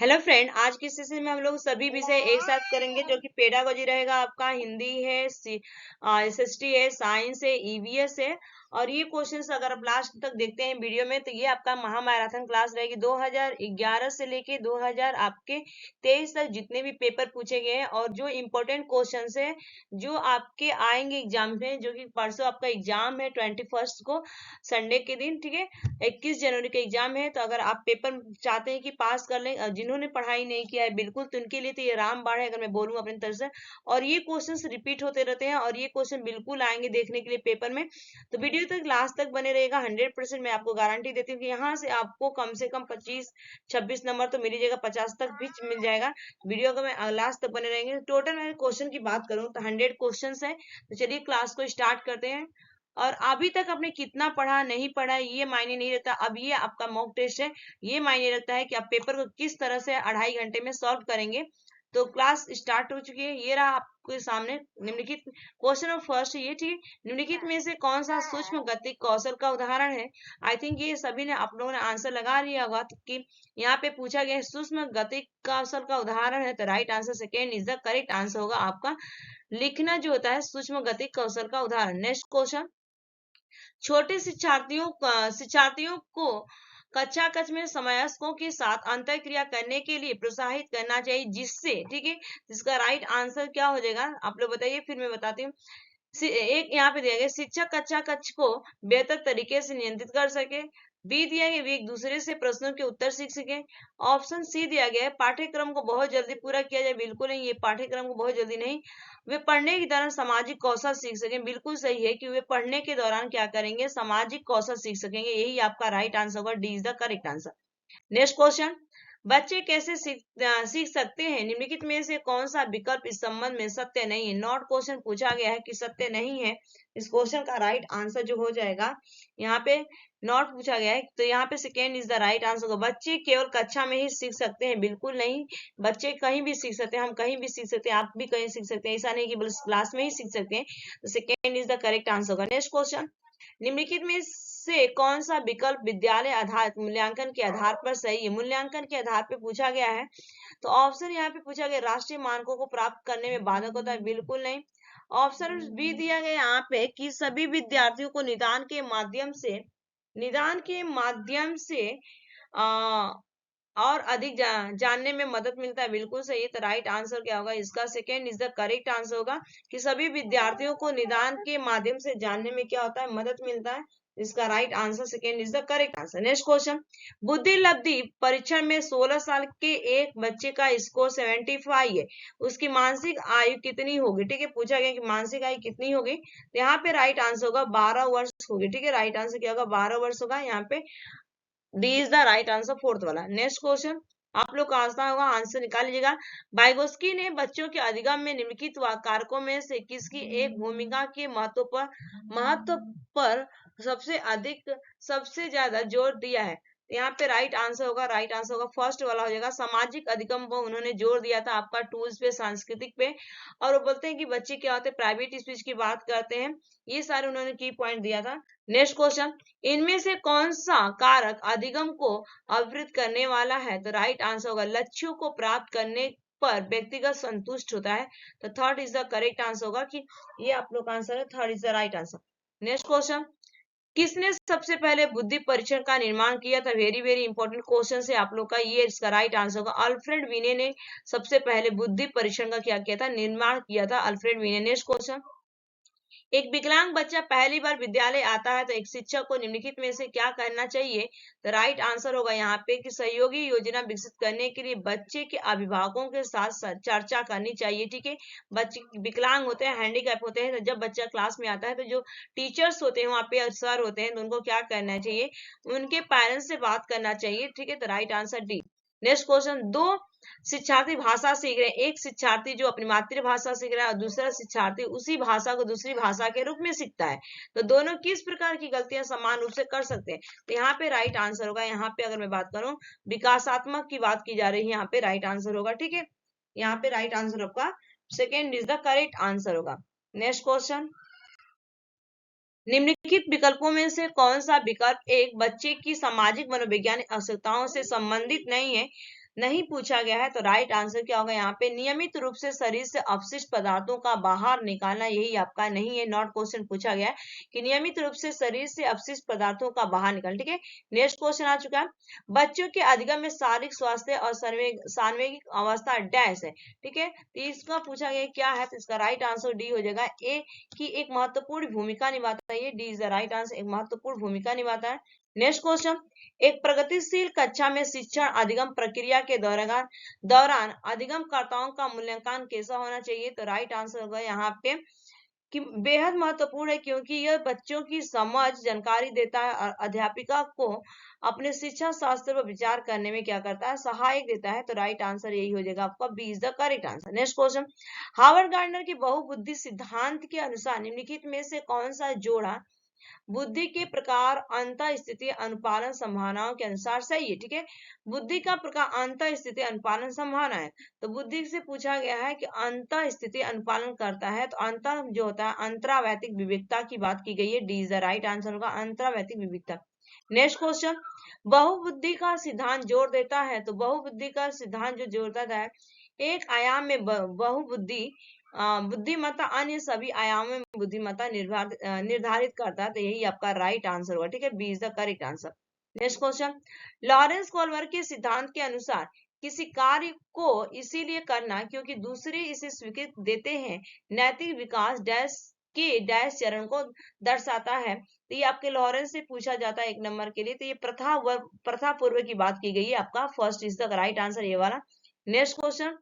Hello friend, आज की session में हम लोग सभी विषय एक साथ करेंगे जो कि पेडागोजी रहेगा आपका। हिंदी है, एसएसटी है, साइंस है, ईवीएस है। और ये क्वेश्चंस अगर आप लास्ट तक देखते हैं वीडियो में तो ये आपका महामैराथन क्लास रहेगी। 2011 से लेके 2000 आपके 23 तक जितने भी पेपर पूछे गए हैं और जो इम्पोर्टेंट क्वेश्चंस है जो आपके आएंगे एग्जाम में, जो कि परसों आपका एग्जाम है 21 को, संडे के दिन, ठीक है। 21 जनवरी का एग्जाम है। तो अगर आप पेपर चाहते हैं कि पास कर लें, जिन्होंने पढ़ाई नहीं किया है बिल्कुल, तो उनके लिए तो ये रामबाण है, अगर मैं बोलूँ अपनी तरफ से। और ये क्वेश्चंस रिपीट होते रहते हैं और ये क्वेश्चन बिल्कुल आएंगे देखने के लिए पेपर में। तो वीडियो तक लास्ट तक बने रहेगा। 100% मैं आपको गारंटी देती हूँ कि यहाँ से आपको कम से कम 25-26 नंबर तो मिल ही जाएगा, 50 तक भी मिल जाएगा। वीडियो का मैं लास्ट तक बने रहेंगे। टोटल मैं क्वेश्चन की बात करूँ तो 100 क्वेश्चन है। तो चलिए क्लास को स्टार्ट करते हैं। और अभी तक आपने कितना पढ़ा नहीं पढ़ा ये मायने नहीं रखता। अब ये आपका मॉक टेस्ट है, ये मायने रखता है कि आप पेपर को किस तरह से 2.5 घंटे में सॉल्व करेंगे। तो क्लास स्टार्ट हो चुकी है। ये रहा आपके सामने निम्नलिखित क्वेश्चन ऑफ फर्स्ट, ये ठीक है। निम्नलिखित में से कौन सा सूक्ष्म गतिक कौशल का उदाहरण है? आई थिंक ये सभी ने, आप लोगों ने आंसर लगा लिया होगा। तो कि यहाँ पे पूछा गया है सूक्ष्म गतिक कौशल का उदाहरण है, तो right answer second is the correct answer होगा आपका। लिखना जो होता है सूक्ष्म गतिक कौशल का उदाहरण। नेक्स्ट क्वेश्चन, छोटे शिक्षार्थियों को कक्षा कक्ष में समवयस्कों के साथ अंतर क्रिया करने के लिए प्रोत्साहित करना चाहिए, जिससे, ठीक है, इसका राइट आंसर क्या हो जाएगा आप लोग बताइए, फिर मैं बताती हूँ। एक यहाँ पे दिया गया शिक्षक कक्षा कक्ष को बेहतर तरीके से नियंत्रित कर सके। बी दिया गया वे एक दूसरे से प्रश्नों के उत्तर सीख सके। ऑप्शन सी दिया गया है पाठ्यक्रम को बहुत जल्दी पूरा किया जाए। बिल्कुल नहीं, ये पाठ्यक्रम को बहुत जल्दी नहीं, वे पढ़ने के दौरान सामाजिक कौशल सीख सके। बिल्कुल सही है कि वे पढ़ने के दौरान क्या करेंगे, सामाजिक कौशल सीख सकेंगे। यही आपका राइट आंसर होगा, D is the correct answer. Next question, बच्चे कैसे सीख सकते हैं? निम्नलिखित में से कौन सा विकल्प इस संबंध में सत्य नहीं है? नॉट क्वेश्चन पूछा गया है कि सत्य नहीं है। इस क्वेश्चन का राइट आंसर जो हो जाएगा, यहाँ पे नॉट पूछा गया है, तो यहाँ पे second is the right answer होगा। बच्चे केवल कक्षा में ही सीख सकते हैं? बिल्कुल नहीं, बच्चे कहीं भी सीख सकते हैं, हम कहीं भी सीख सकते हैं, आप भी कहीं सीख सकते हैं। ऐसा नहीं कि बस क्लास में ही सीख सकते हैं। तो second is the correct answer होगा। नेक्स्ट क्वेश्चन, निम्नलिखित में से कौन सा विकल्प विद्यालय आधारित मूल्यांकन के आधार पर सही है? मूल्यांकन के आधार पर पूछा गया है, तो ऑप्शन यहाँ पे पूछा गया राष्ट्रीय मानकों को प्राप्त करने में बाधक होता है। बिल्कुल नहीं। ऑप्शन बी दिया गया यहाँ पे कि सभी विद्यार्थियों को निदान के माध्यम से आ, और अधिक जानने में मदद मिलता है। बिल्कुल सही है। तो राइट आंसर क्या होगा इसका? Second is the correct answer होगा कि सभी विद्यार्थियों को निदान के माध्यम से जानने में क्या होता है, मदद मिलता है। इसका right answer second is the correct answer. Next question, बुद्धि लब्धि परीक्षण में 16 साल के एक बच्चे का स्कोर 75 है, उसकी मानसिक आयु कितनी होगी? ठीक है, पूछा गया कि मानसिक आयु कितनी होगी, तो यहाँ पे राइट आंसर होगा 12 वर्ष होगी। ठीक है, राइट आंसर क्या होगा? 12 वर्ष होगा। यहाँ पे D is the right answer, fourth वाला। नेक्स्ट क्वेश्चन, आप लोग का आंसर होगा, आंसर निकाल लीजिएगा। वाइगोस्की ने बच्चों के अधिगम में निम्नलिखित कारकों में से किसकी एक भूमिका के महत्व पर सबसे ज्यादा जोर दिया है? यहाँ पे राइट आंसर होगा, राइट आंसर होगा फर्स्ट वाला हो जाएगा। सामाजिक अधिगम को उन्होंने जोर दिया था आपका टूल्स पे, सांस्कृतिक पे। और वो बोलते हैं कि बच्चे क्या होते हैं, प्राइवेट स्पीच की बात करते हैं। ये सारे उन्होंने की पॉइंट दिया था। नेक्स्ट क्वेश्चन, इनमें से कौन सा कारक अधिगम को अवरुद्ध करने वाला है? तो राइट आंसर होगा लक्ष्यों को प्राप्त करने पर व्यक्तिगत संतुष्ट होता है। तो third is the correct answer होगा कि ये आप लोग का आंसर है, third is the right answer. Next question, किसने सबसे पहले बुद्धि परीक्षण का निर्माण किया था? वेरी वेरी इंपॉर्टेंट क्वेश्चन है आप लोग का, ये इसका राइट आंसर होगा अल्फ्रेड वीने ने सबसे पहले बुद्धि परीक्षण का क्या किया था, निर्माण किया था अल्फ्रेड वीने। नेक्स्ट क्वेश्चन, एक विकलांग बच्चा पहली बार विद्यालय आता है तो एक शिक्षक को निम्नलिखित में से क्या करना चाहिए? तो राइट आंसर होगा यहाँ पे कि सहयोगी योजना विकसित करने के लिए बच्चे के अभिभावकों के साथ चर्चा करनी चाहिए। ठीक है, बच्चे विकलांग होते हैं, हैंडीकैप होते हैं, तो जब बच्चा क्लास में आता है तो जो टीचर्स होते हैं वहाँ पे, सर होते हैं, तो उनको क्या करना चाहिए, उनके पेरेंट्स से बात करना चाहिए। ठीक है, तो right answer D. Next question, दो शिक्षार्थी भाषा सीख रहे हैं, एक शिक्षार्थी जो अपनी मातृभाषा सीख रहा है और दूसरा शिक्षार्थी उसी भाषा को दूसरी भाषा के रूप में सीखता है, तो दोनों किस प्रकार की गलतियां समान रूप से कर सकते हैं? तो यहाँ पे राइट आंसर होगा, यहाँ पे अगर मैं बात करूं विकासात्मक की बात की जा रही है, यहाँ पे राइट आंसर होगा। ठीक है, यहाँ पे राइट आंसर आपका second is the correct answer होगा। नेक्स्ट क्वेश्चन, निम्नलिखित विकल्पों में से कौन सा विकल्प एक बच्चे की सामाजिक मनोवैज्ञानिक आवश्यकताओं से संबंधित नहीं है? नहीं पूछा गया है तो राइट आंसर क्या होगा यहाँ पे, नियमित रूप से शरीर से अपशिष्ट पदार्थों का बाहर निकालना, यही आपका नहीं है, नॉट क्वेश्चन पूछा गया है कि नियमित रूप से शरीर से अपशिष्ट पदार्थों का बाहर निकालना। ठीक है, नेक्स्ट क्वेश्चन आ चुका है, बच्चों के अधिगम में शारीरिक स्वास्थ्य और सांवेगिक अवस्था डैश है। ठीक है, तो इसका पूछा गया क्या है, तो इसका राइट आंसर डी हो जाएगा, ए की एक महत्वपूर्ण भूमिका निभाता है, ये D is the right answer, एक महत्वपूर्ण भूमिका निभाता है। नेक्स्ट क्वेश्चन, एक प्रगतिशील कक्षा में शिक्षण अधिगम प्रक्रिया के दौरान अधिगमकर्ताओं का मूल्यांकन कैसा होना चाहिए, तो राइट आंसर होगा यहाँ पे कि बेहद महत्वपूर्ण है, क्योंकि यह बच्चों की समझ जानकारी देता है और अध्यापिका को अपने शिक्षा शास्त्र पर विचार करने में क्या करता है, सहायक देता है। तो राइट आंसर यही हो जाएगा आपका, B is the correct answer. Next question, Harvard Gardner की बहुबुद्धि सिद्धांत के अनुसार निम्नलिखित में से कौन सा जोड़ा बुद्धि के प्रकार अंत स्थिति अनुपालन संभावनाओं के अनुसार सही है। ठीक है, बुद्धि का प्रकार अंत स्थिति अनुपालन संभावना है, तो बुद्धि से पूछा गया है कि अंत स्थिति अनुपालन करता है, तो अंत जो होता है अंतरावैतिक विविधता की बात की गई है, D is the right answer होगा, अंतरावैतिक विविधता। नेक्स्ट क्वेश्चन, बहुबुद्धि का सिद्धांत जोर देता है, तो बहुबुद्धि का सिद्धांत जो जोर देता है, एक आयाम में बहुबुद्धि बुद्धिमत्ता अन्य सभी आयामों में बुद्धिमत्ता निर्धारित करता है, तो यही आपका राइट आंसर होगा। ठीक है, B is the correct answer. Next question, Lawrence Kohlberg के सिद्धांत के अनुसार किसी कार्य को इसीलिए करना क्योंकि दूसरे इसे स्वीकृति देते हैं, नैतिक विकास डैश के डैश चरण को दर्शाता है, तो ये आपके लॉरेंस से पूछा जाता है 1 नंबर के लिए, तो ये प्रथा पूर्व की बात की गई है, आपका first is the right answer ये वाला। नेक्स्ट क्वेश्चन,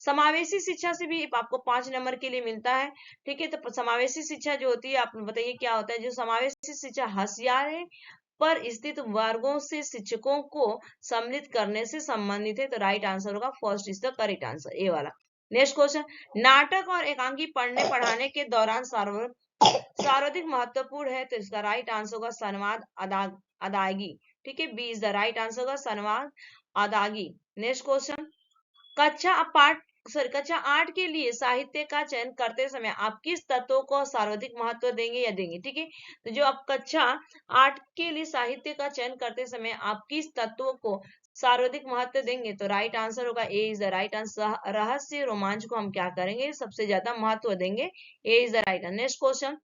समावेशी शिक्षा से भी आपको 5 नंबर के लिए मिलता है। ठीक है, तो समावेशी शिक्षा जो होती है, आप बताइए क्या होता है, जो समावेशी शिक्षा होशियार पर स्थित वर्गों से शिक्षकों को सम्मिलित करने से संबंधित है, तो राइट आंसर होगा first is the correct answer A वाला। नेक्स्ट क्वेश्चन, नाटक और एकांकी पढ़ने पढ़ाने के दौरान सर्वाधिक महत्वपूर्ण है, तो इसका राइट आंसर होगा संवाद अदायगी। ठीक है, B is the right answer होगा संवाद अदायगी। नेक्स्ट क्वेश्चन, कक्षा 8 के लिए साहित्य का चयन करते समय आप किस तत्वों को सर्वाधिक महत्व देंगे या देंगे। ठीक है, तो जो आप कक्षा 8 के लिए साहित्य का चयन करते समय आप किस तत्वों को सर्वाधिक महत्व देंगे, तो राइट आंसर होगा ए इज द राइट आंसर, रहस्य रोमांच को हम क्या करेंगे, सबसे ज्यादा महत्व देंगे, A is the right answer. Next question,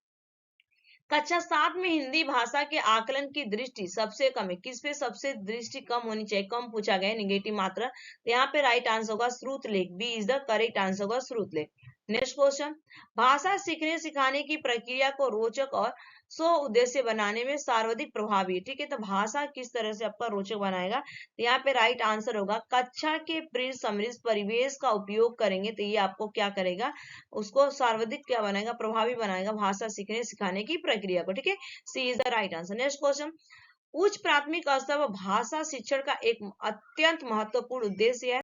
कक्षा 7 में हिंदी भाषा के आकलन की दृष्टि सबसे कम है, किस पे सबसे दृष्टि कम होनी चाहिए, कम पूछा गया है, निगेटिव मात्रा, तो यहाँ पे राइट आंसर होगा श्रुत लेख, B is the correct answer होगा श्रुत लेख। नेक्स्ट क्वेश्चन, भाषा सीखने सिखाने की प्रक्रिया को रोचक और स्व उद्देश्य बनाने में सर्वाधिक प्रभावी है। ठीक है, तो भाषा किस तरह से आपका रोचक बनाएगा, तो यहाँ पे राइट आंसर होगा कक्षा के प्रिय समृद्ध परिवेश का उपयोग करेंगे, तो ये आपको क्या करेगा, उसको सर्वाधिक क्या बनाएगा, प्रभावी बनाएगा भाषा सीखने सिखाने की प्रक्रिया को। ठीक है, C is the right answer. Next question, उच्च प्राथमिक स्तर पर भाषा शिक्षण का एक अत्यंत महत्वपूर्ण उद्देश्य है,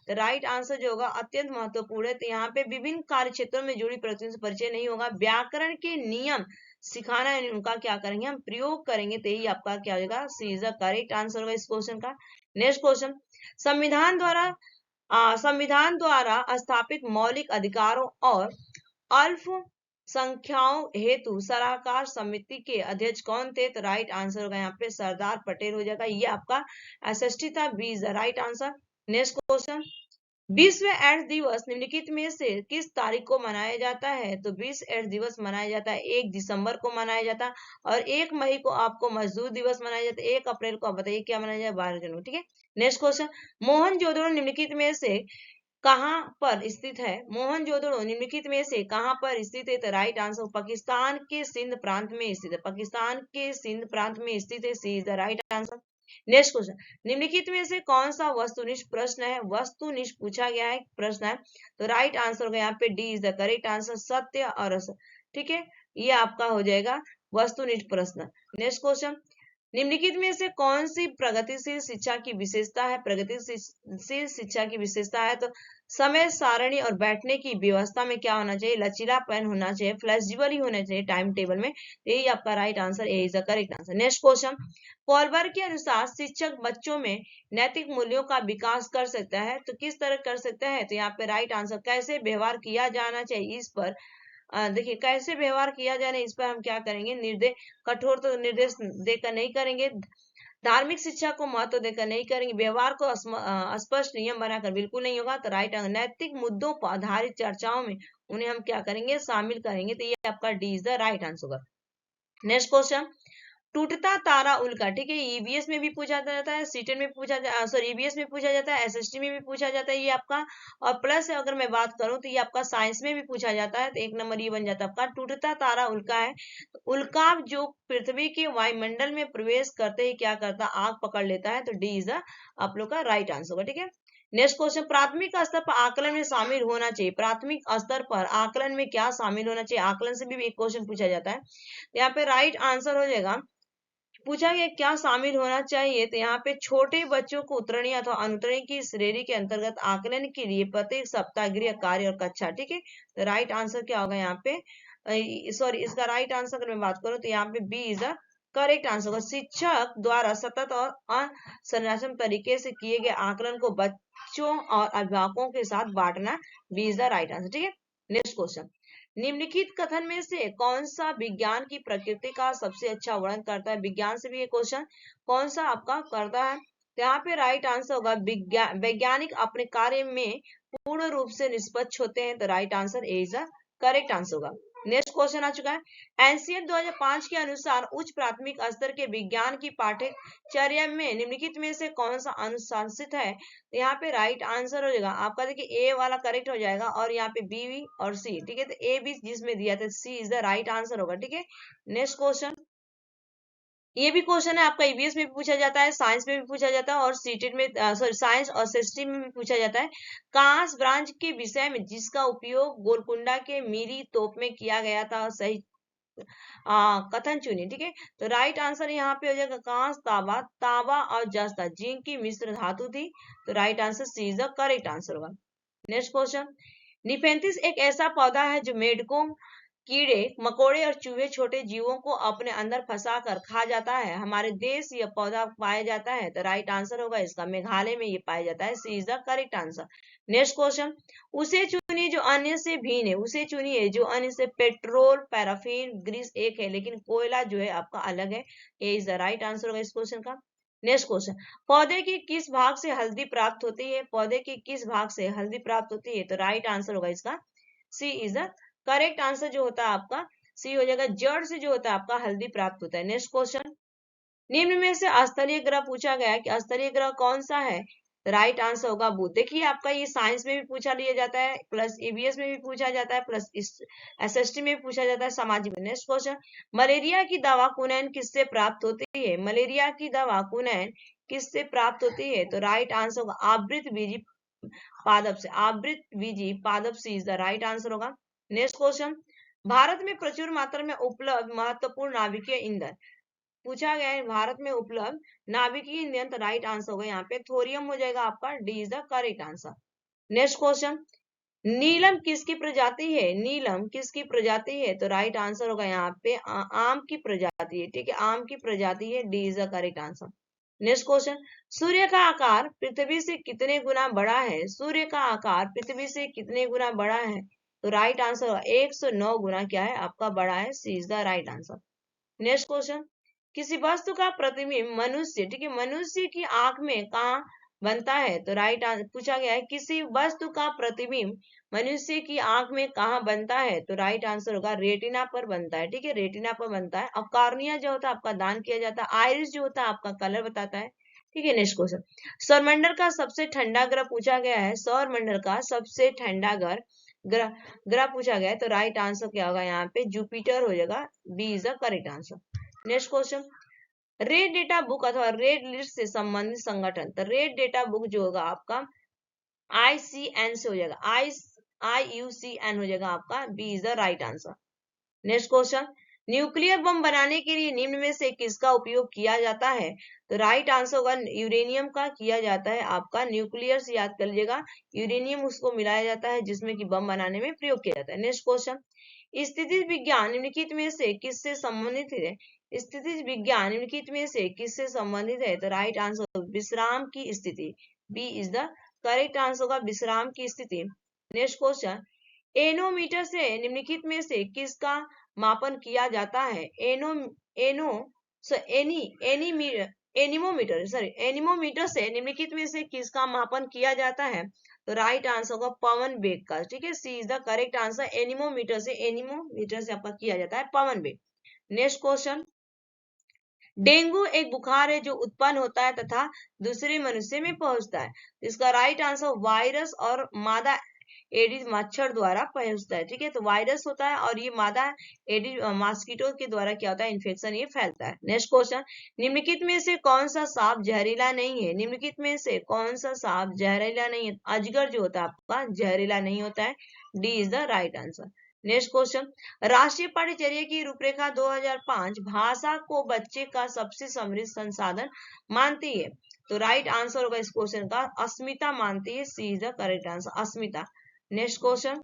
तो राइट आंसर जो होगा अत्यंत महत्वपूर्ण है, तो यहाँ पे विभिन्न कार्य क्षेत्रों में जुड़ी प्रक्रिया से परिचय नहीं होगा, व्याकरण के नियम सिखाना है, उनका क्या करेंगे हम प्रयोग करेंगे, तो यही आपका क्या होगा, सी इज द करेक्ट आंसर होगा इस क्वेश्चन का। नेक्स्ट क्वेश्चन, संविधान द्वारा स्थापित मौलिक अधिकारों और अल्पसंख्याकों हेतु सलाहकार समिति के अध्यक्ष कौन थे, तो राइट आंसर होगा यहाँ पे सरदार पटेल हो जाएगा, ये आपका एसएसटी था, B is the right answer. Next question, विश्व एड्स दिवस निम्नलिखित में से किस तारीख को मनाया जाता है, तो विश्व एड्स दिवस मनाया जाता है 1 दिसंबर को मनाया जाता है, और 1 मई को आपको मजदूर दिवस मनाया जाता है, 1 अप्रैल को आप बताइए क्या मनाया जाए, 12 जनवरी। ठीक है, नेक्स्ट क्वेश्चन, मोहनजोदड़ो निम्नलिखित में से कहां पर स्थित है, मोहनजोदड़ो निम्नलिखित में से कहां पर स्थित है, तो राइट आंसर पाकिस्तान के सिंध प्रांत में स्थित है, पाकिस्तान के सिंध प्रांत में स्थित है, C is the right answer. Next question, निम्नलिखित में से कौन सा वस्तुनिष्ठ प्रश्न है, वस्तुनिष्ठ पूछा गया है प्रश्न है, तो राइट आंसर होगा यहाँ पे D is the correct answer, सत्य और असत्य। ठीक है, ये आपका हो जाएगा वस्तुनिष्ठ प्रश्न। नेक्स्ट क्वेश्चन, निम्नलिखित में से कौन सी प्रगतिशील शिक्षा की विशेषता है, प्रगतिशील शिक्षा की विशेषता है, तो समय सारणी और बैठने की व्यवस्था में क्या होना चाहिए, लचीलापन होना चाहिए, फ्लेक्सिबल ही होना चाहिए टाइम टेबल में, यही आपका right answer A is the correct answer. Next question, Kohlberg के अनुसार शिक्षक बच्चों में नैतिक मूल्यों का विकास कर सकता है, तो किस तरह कर सकता है, तो यहाँ पे राइट आंसर कैसे व्यवहार किया जाना चाहिए, इस पर देखिए कैसे व्यवहार किया जाए, इस पर हम क्या करेंगे, कठोर तो निर्देश देकर नहीं करेंगे, धार्मिक शिक्षा को महत्व देकर नहीं करेंगे, व्यवहार को स्पष्ट नियम बनाकर बिल्कुल नहीं होगा, तो राइट आंसर। नैतिक मुद्दों पर आधारित चर्चाओं में उन्हें हम क्या करेंगे, शामिल करेंगे, तो ये आपका D is the right answer होगा। नेक्स्ट क्वेश्चन, टूटता तारा उल्का, ठीक है, ईवीएस में भी पूछा जाता है, सीटेट में पूछा जाता, सॉरी ईवीएस में पूछा जाता है, एसएसटी में भी पूछा जाता है ये आपका, और प्लस अगर मैं बात करूं तो ये आपका साइंस में भी पूछा जाता है, तो एक नंबर ये बन जाता है आपका। टूटता तारा उल्का है, तो उल्का जो पृथ्वी के वायुमंडल में प्रवेश करते ही क्या करता, आग पकड़ लेता है, तो डी इज आप लोग का राइट आंसर होगा, ठीक है। नेक्स्ट क्वेश्चन, प्राथमिक स्तर पर आकलन में शामिल होना चाहिए, प्राथमिक स्तर पर आकलन में क्या शामिल होना चाहिए, आकलन से भी एक क्वेश्चन पूछा जाता है, यहाँ पे राइट आंसर हो जाएगा, पूछा गया क्या शामिल होना चाहिए, तो यहाँ पे छोटे बच्चों को उत्तरणीय अथवा अनुत्तरणीय की श्रेणी के अंतर्गत आकलन के लिए प्रत्येक सप्ताह गृह कार्य और कक्षा, ठीक है, तो राइट आंसर क्या होगा यहाँ पे, सॉरी इसका राइट आंसर अगर मैं बात करूं तो यहाँ पे B is the correct answer होगा। शिक्षक द्वारा सतत और संरचनात्मक तरीके से किए गए आकलन को बच्चों और अभिभावकों के साथ बांटना, B is the right answer, ठीक है। नेक्स्ट क्वेश्चन, निम्नलिखित कथन में से कौन सा विज्ञान की प्रकृति का सबसे अच्छा वर्णन करता है, विज्ञान से भी ये क्वेश्चन कौन सा आपका करता है, तो यहाँ पे राइट आंसर होगा वैज्ञानिक अपने कार्य में पूर्ण रूप से निष्पक्ष होते हैं, तो right answer A is the correct answer होगा। नेक्स्ट क्वेश्चन आ चुका है, एनसीएन 2005 के अनुसार उच्च प्राथमिक स्तर के विज्ञान की पाठ्यचर्या में निम्नलिखित में से कौन सा अनुशंसित है, तो यहाँ पे राइट आंसर हो जाएगा आपका, देखिए ए वाला करेक्ट हो जाएगा, और यहाँ पे बी और सी, ठीक है, तो ए बी जिसमें दिया था सी इज द राइट आंसर होगा, ठीक है। नेक्स्ट क्वेश्चन, ये भी क्वेश्चन है आपका ईवीएस में भी पूछा जाता है, साइंस में भी पूछा जाता है, और सीटेट में सॉरी साइंस और एसएसटी में भी पूछा जाता है। कांस ब्रांच के विषय में जिसका उपयोग गोलकुंडा के मीरी तोप में किया गया था, सही कथन चुनिए, ठीक है, तो राइट आंसर यहाँ पे हो जाएगा कांस, तांबा, तांबा और जस्ता जिंक की मिश्र धातु थी, तो right answer C is the correct answer होगा। नेक्स्ट क्वेश्चन, निफेंथिस एक ऐसा पौधा है जो मेढकों, कीड़े मकोड़े और चूहे छोटे जीवों को अपने अंदर फंसा कर खा जाता है, हमारे देश यह पौधा पाया जाता है, तो राइट आंसर होगा इसका, मेघालय में ये पाया जाता है, C is the correct answer. Next question, उसे चुनिए जो अन्य से भिन्न है, उसे चुनिए जो अन्य से, पेट्रोल, पैराफिन, ग्रीस एक है, लेकिन कोयला जो है आपका अलग है, ए इज द राइट आंसर होगा इस क्वेश्चन का। नेक्स्ट क्वेश्चन, पौधे के किस भाग से हल्दी प्राप्त होती है, पौधे के किस भाग से हल्दी प्राप्त होती है, तो राइट आंसर होगा इसका, सी इज द करेक्ट आंसर जो होता है आपका सी हो जाएगा, जड़ से जो होता है आपका हल्दी प्राप्त होता है। नेक्स्ट क्वेश्चन, निम्न में से स्थलीय ग्रह पूछा गया है कि स्थलीय ग्रह कौन सा है, राइट आंसर होगा बुध। देखिए आपका ये साइंस में भी पूछा लिया जाता है, प्लस ईवीएस में भी पूछा जाता है, प्लस एसएसटी में भी पूछा जाता है, सामाजिक में। नेक्स्ट क्वेश्चन, मलेरिया की दवा कुनैन किससे प्राप्त होती है, मलेरिया की दवा कुनैन किससे प्राप्त होती है, तो राइट आंसर होगा आवृत बीजी पादप से, आवृत बीजी पादप सी इज द राइट आंसर होगा। नेक्स्ट क्वेश्चन, भारत में प्रचुर मात्रा में उपलब्ध महत्वपूर्ण नाभिकीय ईंधन पूछा गया है, भारत में उपलब्ध नाभिकीय ईंधन, तो राइट आंसर होगा यहाँ पे थोरियम हो जाएगा आपका, D is the correct answer. Next question, नीलम किसकी प्रजाति है, नीलम किसकी प्रजाति है, तो राइट आंसर होगा यहाँ पे आम की प्रजाति है, ठीक है, आम की प्रजाति है, D is the correct answer. Next question, सूर्य का आकार पृथ्वी से कितने गुना बड़ा है, सूर्य का आकार पृथ्वी से कितने गुना बड़ा है, तो राइट आंसर होगा 109 गुना क्या है आपका बड़ा है, C is the right answer. Next question, किसी वस्तु का प्रतिबिंब मनुष्य, ठीक है, मनुष्य की आंख में कहाँ बनता है, तो राइट आंसर पूछा गया है किसी वस्तु का प्रतिबिंब मनुष्य की आंख में कहाँ बनता है, तो राइट आंसर होगा रेटिना पर बनता है, ठीक है, रेटिना पर बनता है। और कॉर्निया जो होता है आपका दान किया जाता है, आइरिस जो होता है आपका कलर बताता है, ठीक है। नेक्स्ट क्वेश्चन, सौरमंडल का सबसे ठंडा ग्रह पूछा गया है, सौरमंडल का सबसे ठंडा ग्रह ग्रह पूछा गया है, तो राइट आंसर क्या होगा यहाँ पे जुपिटर हो जाएगा, B is the correct answer. Next question, red data book अथवा रेड लिस्ट से संबंधित संगठन, तो रेड डेटा बुक जो होगा आपका ICN से हो जाएगा, IUCN हो जाएगा आपका, B is the right answer. Next question, nuclear bomb बनाने के लिए निम्न में से किसका उपयोग किया जाता है, तो राइट आंसर होगा यूरेनियम का किया जाता है आपका, न्यूक्लियर से याद कर लीजिएगा, यूरेनियम उसको मिलाया जाता है जिसमें कि बम बनाने में प्रयोग किया जाता है। नेक्स्ट क्वेश्चन, स्थिति विज्ञान निम्नलिखित में से किससे संबंधित है, स्थिति विज्ञान निम्नलिखित में से किससे संबंधित है, तो राइट आंसर विश्राम की स्थिति, B is the correct answer होगा विश्राम की स्थिति। नेक्स्ट क्वेश्चन, एनोमीटर से निम्नलिखित में से किसका मापन किया जाता है, एनी एनीमोमीटर से निम्नलिखित में से किसका मापन किया जाता है? तो राइट आंसर होगा पवन वेग का। ठीक है, C is the correct answer. Anemometer से आपका किया जाता है पवन वेग। नेक्स्ट क्वेश्चन, डेंगू एक बुखार है जो उत्पन्न होता है तथा दूसरे मनुष्य में पहुंचता है। इसका राइट आंसर वायरस और मादा एडिस मच्छर द्वारा पहुंचता है। ठीक है, तो वायरस होता है और ये मादा एडिस मॉस्किटो के द्वारा क्या होता है, इन्फेक्शन ये फैलता है। नेक्स्ट क्वेश्चन, निम्नलिखित में से कौन सा सांप जहरीला नहीं है? निम्नलिखित में से कौन सा सांप जहरीला नहीं है? अजगर जो होता है आपका जहरीला नहीं होता है। D is the right answer. Next question, राष्ट्रीय पाठ्यचर्या की रूपरेखा 2005 भाषा को बच्चे का सबसे समृद्ध संसाधन मानती है। तो राइट आंसर होगा इस क्वेश्चन का अस्मिता मानती है। C is the correct answer, अस्मिता। नेक्स्ट क्वेश्चन,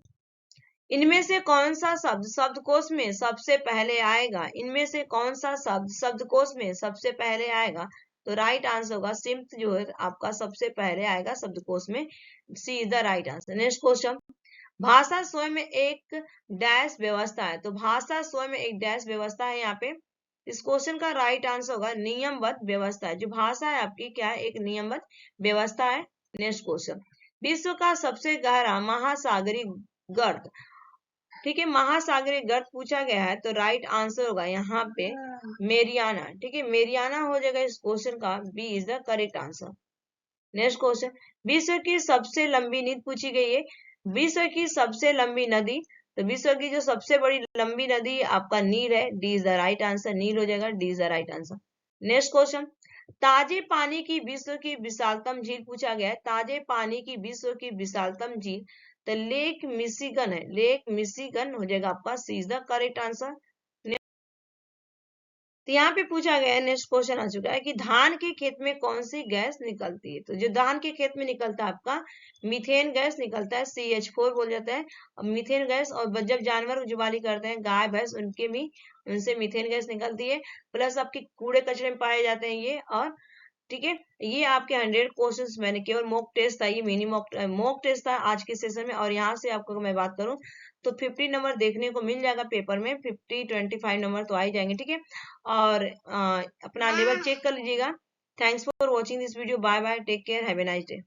इनमें से कौन सा शब्द शब्दकोश में सबसे पहले आएगा? इनमें से कौन सा शब्द शब्दकोश में सबसे पहले आएगा? तो राइट आंसर होगा सिम्त जो है आपका सबसे पहले आएगा शब्दकोश में। C is the right answer. Next question, भाषा स्वयं में एक डैश व्यवस्था है। तो भाषा स्वयं में एक डैश व्यवस्था है। यहाँ पे इस क्वेश्चन का राइट आंसर होगा नियमबद्ध व्यवस्था है। जो भाषा है आपकी क्या है, एक नियमबद्ध व्यवस्था है। नेक्स्ट क्वेश्चन, विश्व का सबसे गहरा महासागरीय गर्त। ठीक है, महासागरीय गर्त पूछा गया है तो राइट आंसर होगा यहाँ पे मेरियाना। ठीक है, मेरियाना हो जाएगा इस क्वेश्चन का। B is the correct answer. Next question, विश्व की सबसे लंबी नदी पूछी गई है। विश्व की सबसे लंबी नदी, तो विश्व की जो सबसे बड़ी लंबी नदी आपका नील है। D is the right answer, नील हो जाएगा। D is the right answer. Next question, ताजे पानी की विश्व की विशालतम झील पूछा गया है। ताजे पानी की विश्व की विशालतम झील तो लेक मिशिगन है। लेक मिशिगन हो जाएगा आपका। सी इज द करेक्ट आंसर। तो यहाँ पे पूछा गया है, नेक्स्ट क्वेश्चन आ चुका है कि धान के खेत में कौन सी गैस निकलती है? तो जो धान के खेत में निकलता है आपका मीथेन गैस निकलता है। CH4 बोल जाता है मीथेन गैस। और जब जानवर जुबाली करते हैं गाय भैंस, उनके भी उनसे मीथेन गैस निकलती है। प्लस आपके कूड़े कचरे में पाए जाते हैं ये। और ठीक है, ये आपके 100 क्वेश्चंस मैंने केवल मॉक टेस्ट था, ये मिनी मॉक टेस्ट था आज के सेशन में। और यहाँ से आपको मैं बात करूं तो 50 नंबर देखने को मिल जाएगा पेपर में। 50-25 नंबर तो आ ही जाएंगे। ठीक है, और अपना लेवल चेक कर लीजिएगा। Thanks for watching this video. Bye bye, take care, have a nice day.